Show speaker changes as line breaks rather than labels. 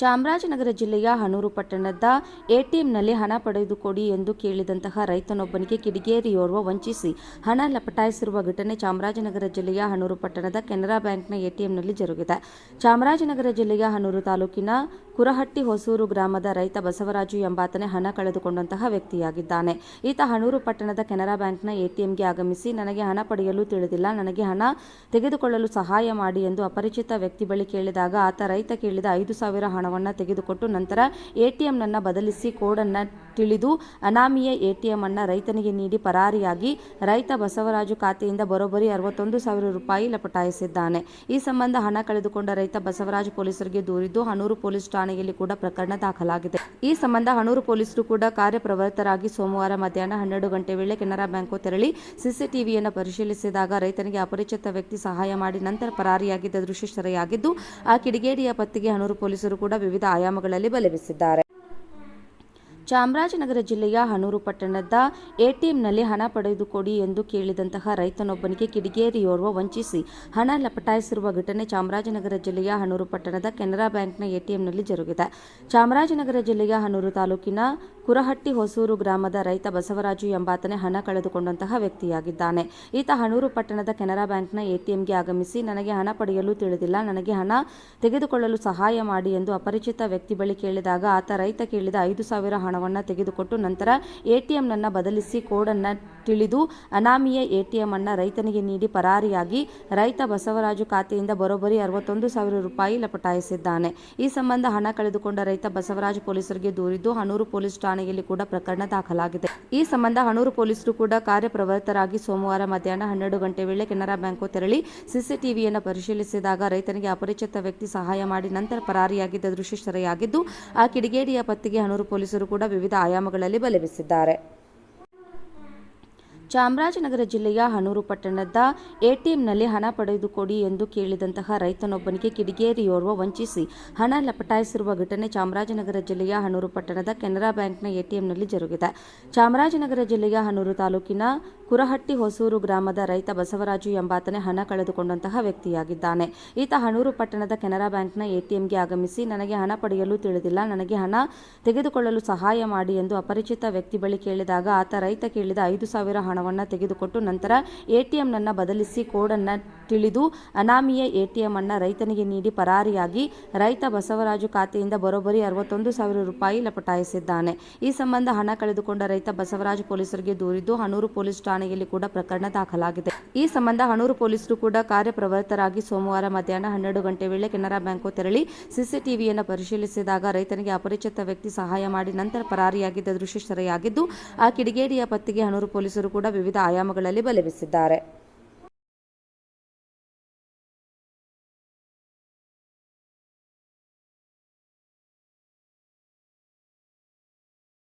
ಚಾಮರಾಜನಗರ ಜಿಲ್ಲೆಯ ಹನೂರು ಪಟ್ಟಣದ ಎಟಿಎಂನಲ್ಲಿ ಹಣ ಪಡೆದುಕೊಡಿ ಎಂದು ಕೇಳಿದಂತಹ ರೈತನೊಬ್ಬನಿಗೆ ಕಿಡಿಗೇರಿಯೋರ್ವ ವಂಚಿಸಿ ಹಣ ಲಪಟಾಯಿಸಿರುವ ಘಟನೆ ಚಾಮರಾಜನಗರ ಜಿಲ್ಲೆಯ ಹನೂರು ಪಟ್ಟಣದ ಕೆನರಾ ಬ್ಯಾಂಕ್ನ ಎಟಿಎಂನಲ್ಲಿ ಜರುಗಿದೆ. ಚಾಮರಾಜನಗರ ಜಿಲ್ಲೆಯ ಹನೂರು ತಾಲೂಕಿನ ಕುರಹಟ್ಟಿ ಹೊಸೂರು ಗ್ರಾಮದ ರೈತ ಬಸವರಾಜು ಎಂಬಾತನೇ ಹಣ ಕಳೆದುಕೊಂಡಂತಹ ವ್ಯಕ್ತಿಯಾಗಿದ್ದಾನೆ. ಈತ ಹನೂರು ಪಟ್ಟಣದ ಕೆನರಾ ಬ್ಯಾಂಕ್ನ ಎಟಿಎಂಗೆ ಆಗಮಿಸಿ, ನನಗೆ ಹಣ ಪಡೆಯಲು ತಿಳಿದಿಲ್ಲ, ನನಗೆ ಹಣ ತೆಗೆದುಕೊಳ್ಳಲು ಸಹಾಯ ಮಾಡಿ ಎಂದು ಅಪರಿಚಿತ ವ್ಯಕ್ತಿ ಬಳಿ ಕೇಳಿದಾಗ ಆತ ರೈತ ಕೇಳಿದ 5,000 ಹಣವನ್ನು ತೆಗೆದುಕೊಟ್ಟು ನಂತರ ಎಟಿಎಂ ನನ್ನ ಬದಲಿಸಿ ಕೋಡನ್ನು ತಿಳಿದು ಅನಾಮಿಯ ಎಟಿಎಂ ಅನ್ನು ರೈತನಿಗೆ ನೀಡಿ ಪರಾರಿಯಾಗಿ ರೈತ ಬಸವರಾಜು ಖಾತೆಯಿಂದ ಬರೋಬ್ಬರಿ 61,000 ರೂಪಾಯಿ ಲಪಟಾಯಿಸಿದ್ದಾನೆ. ಈ ಸಂಬಂಧ ಹಣ ಕಳೆದುಕೊಂಡ ರೈತ ಬಸವರಾಜು ಪೊಲೀಸರಿಗೆ ದೂರಿದ್ದು ಹನೂರು ಪೊಲೀಸ್ ಠಾಣೆಯಲ್ಲಿ ಕೂಡ ಪ್ರಕರಣ ದಾಖಲಾಗಿದೆ. ಈ ಸಂಬಂಧ ಹನೂರು ಪೊಲೀಸರು ಕೂಡ ಕಾರ್ಯಪ್ರವೃತ್ತರಾಗಿ ಸೋಮವಾರ ಮಧ್ಯಾಹ್ನ 12 ಗಂಟೆ ವೇಳೆ ಕೆನರಾ ಬ್ಯಾಂಕ್ ತೆರಳಿ ಸಿಸಿಟಿವಿಯನ್ನು ಪರಿಶೀಲಿಸಿದಾಗ ರೈತನಿಗೆ ಅಪರಿಚಿತ ವ್ಯಕ್ತಿ ಸಹಾಯ ಮಾಡಿ ನಂತರ ಪರಾರಿಯಾಗಿದ್ದ ದೃಶ್ಯ ಸೆರೆಯಾಗಿದ್ದು, ಆ ಕಿಡಿಗೇಡಿಯ ಪತ್ತೆಗೆ ಹನೂರು ಪೊಲೀಸರು ಕೂಡ ವಿವಿಧ ಆಯಾಮಗಳಲ್ಲಿ ಬಲೆ ಬೀಸಿದ್ದಾರೆ. ಚಾಮರಾಜನಗರ ಜಿಲ್ಲೆಯ ಹನೂರು ಪಟ್ಟಣದ ಎಟಿಎಂನಲ್ಲಿ ಹಣ ಪಡೆದುಕೊಡಿ ಎಂದು ಕೇಳಿದಂತಹ ರೈತನೊಬ್ಬನಿಗೆ ಕಿಡಿಗೇರಿಯೋರ್ವ ವಂಚಿಸಿ ಹಣ ಲಪಟಾಯಿಸಿರುವ ಘಟನೆ ಚಾಮರಾಜನಗರ ಜಿಲ್ಲೆಯ ಹನೂರು ಪಟ್ಟಣದ ಕೆನರಾ ಬ್ಯಾಂಕ್ನ ಎಟಿಎಂನಲ್ಲಿ ಜರುಗಿದೆ. ಚಾಮರಾಜನಗರ ಜಿಲ್ಲೆಯ ಹನೂರು ತಾಲೂಕಿನ ಕುರಹಟ್ಟಿ ಹೊಸೂರು ಗ್ರಾಮದ ರೈತ ಬಸವರಾಜು ಎಂಬಾತನೇ ಹಣ ಕಳೆದುಕೊಂಡಂತಹ ವ್ಯಕ್ತಿಯಾಗಿದ್ದಾನೆ. ಈತ ಹನೂರು ಪಟ್ಟಣದ ಕೆನರಾ ಬ್ಯಾಂಕ್ನ ಎಟಿಎಂಗೆ ಆಗಮಿಸಿ, ನನಗೆ ಹಣ ಪಡೆಯಲು ತಿಳಿದಿಲ್ಲ, ನನಗೆ ಹಣ ತೆಗೆದುಕೊಳ್ಳಲು ಸಹಾಯ ಮಾಡಿ ಎಂದು ಅಪರಿಚಿತ ವ್ಯಕ್ತಿ ಬಳಿ ಕೇಳಿದಾಗ ಆತ ರೈತ ಕೇಳಿದ 5,000 ಹಣವನ್ನು ತೆಗೆದುಕೊಟ್ಟು ನಂತರ ಎಟಿಎಂ ನನ್ನ ಬದಲಿಸಿ ಕೋಡನ್ನು ತಿಳಿದು ಅನಾಮಿಯ ಎಟಿಎಂ ಅನ್ನು ರೈತನಿಗೆ ನೀಡಿ ಪರಾರಿಯಾಗಿ ರೈತ ಬಸವರಾಜು ಖಾತೆಯಿಂದ ಬರೋಬ್ಬರಿ 61,000 ರೂಪಾಯಿ ಲಪಟಾಯಿಸಿದ್ದಾನೆ. ಈ ಸಂಬಂಧ ಹಣ ಕಳೆದುಕೊಂಡ ರೈತ ಬಸವರಾಜು ಪೊಲೀಸರಿಗೆ ದೂರಿದ್ದು ಹನೂರು ಪೊಲೀಸ್ ಠಾಣೆಯಲ್ಲಿ ಕೂಡ ಪ್ರಕರಣ ದಾಖಲಾಗಿದೆ. ಈ ಸಂಬಂಧ ಹನೂರು ಪೊಲೀಸರು ಕೂಡ ಕಾರ್ಯಪ್ರವೃತ್ತರಾಗಿ ಸೋಮವಾರ ಮಧ್ಯಾಹ್ನ 12 ಗಂಟೆ ವೇಳೆ ಕೆನರಾ ಬ್ಯಾಂಕ್ ತೆರಳಿ ಸಿಸಿಟಿವಿಯನ್ನು ಪರಿಶೀಲಿಸಿದಾಗ ರೈತನಿಗೆ ಅಪರಿಚಿತ ವ್ಯಕ್ತಿ ಸಹಾಯ ಮಾಡಿ ನಂತರ ಪರಾರಿಯಾಗಿದ್ದ ದೃಶ್ಯ ಸೆರೆಯಾಗಿದ್ದು, ಆ ಕಿಡಿಗೇಡಿಯ ಪತ್ತೆಗೆ ಹನೂರು ಪೊಲೀಸರು ಕೂಡ ವಿವಿಧ ಆಯಾಮಗಳಲ್ಲಿ ಬಲೆ ಬೀಸಿದ್ದಾರೆ. ಚಾಮರಾಜನಗರ ಜಿಲ್ಲೆಯ ಹನೂರು ಪಟ್ಟಣದ ಎಟಿಎಂನಲ್ಲಿ ಹಣ ಪಡೆದುಕೊಡಿ ಎಂದು ಕೇಳಿದಂತಹ ರೈತನೊಬ್ಬನಿಗೆ ಕಿಡಿಗೇರಿಯೋರ್ವ ವಂಚಿಸಿ ಹಣ ಲಪಟಾಯಿಸಿರುವ ಘಟನೆ ಚಾಮರಾಜನಗರ ಜಿಲ್ಲೆಯ ಹನೂರು ಪಟ್ಟಣದ ಕೆನರಾ ಬ್ಯಾಂಕ್ನ ಎಟಿಎಂನಲ್ಲಿ ಜರುಗಿದೆ. ಚಾಮರಾಜನಗರ ಜಿಲ್ಲೆಯ ಹನೂರು ತಾಲೂಕಿನ ಕುರಹಟ್ಟಿ ಹೊಸೂರು ಗ್ರಾಮದ ರೈತ ಬಸವರಾಜು ಎಂಬಾತನೇ ಹಣ ಕಳೆದುಕೊಂಡಂತಹ ವ್ಯಕ್ತಿಯಾಗಿದ್ದಾನೆ. ಈತ ಹನೂರು ಪಟ್ಟಣದ ಕೆನರಾ ಬ್ಯಾಂಕ್ನ ಎಟಿಎಂಗೆ ಆಗಮಿಸಿ, ನನಗೆ ಹಣ ಪಡೆಯಲು ತಿಳಿದಿಲ್ಲ, ನನಗೆ ಹಣ ತೆಗೆದುಕೊಳ್ಳಲು ಸಹಾಯ ಮಾಡಿ ಎಂದು ಅಪರಿಚಿತ ವ್ಯಕ್ತಿ ಬಳಿ ಕೇಳಿದಾಗ ಆತ ರೈತ ಕೇಳಿದ 5,000 ಹಣವನ್ನು ತೆಗೆದುಕೊಟ್ಟು ನಂತರ ಎಟಿಎಂ ನನ್ನ ಬದಲಿಸಿ ಕೋಡನ್ನು ತಿಳಿದು ಅನಾಮಿಯ ಎಟಿಎಂ ಅನ್ನು ರೈತನಿಗೆ ನೀಡಿ ಪರಾರಿಯಾಗಿ ರೈತ ಬಸವರಾಜು ಖಾತೆಯಿಂದ ಬರೋಬ್ಬರಿ 61,000 ರೂಪಾಯಿ ಲಪಟಾಯಿಸಿದ್ದಾನೆ. ಈ ಸಂಬಂಧ ಹಣ ಕಳೆದುಕೊಂಡ ರೈತ ಬಸವರಾಜು ಪೊಲೀಸರಿಗೆ ದೂರಿದ್ದು ಹನೂರು ಪೊಲೀಸ್ ಠಾಣೆಯಲ್ಲಿ ಕೂಡ ಪ್ರಕರಣ ದಾಖಲಾಗಿದೆ. ಈ ಸಂಬಂಧ ಹನೂರು ಪೊಲೀಸರು ಕೂಡ ಕಾರ್ಯಪ್ರವೃತ್ತರಾಗಿ ಸೋಮವಾರ ಮಧ್ಯಾಹ್ನ 12 ಗಂಟೆ ವೇಳೆ ಕೆನರಾ ಬ್ಯಾಂಕ್ ತೆರಳಿ ಸಿಸಿಟಿವಿಯನ್ನು ಪರಿಶೀಲಿಸಿದಾಗ ರೈತನಿಗೆ ಅಪರಿಚಿತ ವ್ಯಕ್ತಿ ಸಹಾಯ ಮಾಡಿ ನಂತರ ಪರಾರಿಯಾಗಿದ್ದ ದೃಶ್ಯ ಸೆರೆಯಾಗಿದ್ದು, ಆ ಕಿಡಿಗೇಡಿಯ ಪತ್ತೆಗೆ ಹನೂರು ಪೊಲೀಸರು ಕೂಡ ವಿವಿಧ ಆಯಾಮಗಳಲ್ಲಿ ಬಲೆ ಬೀಸಿದ್ದಾರೆ.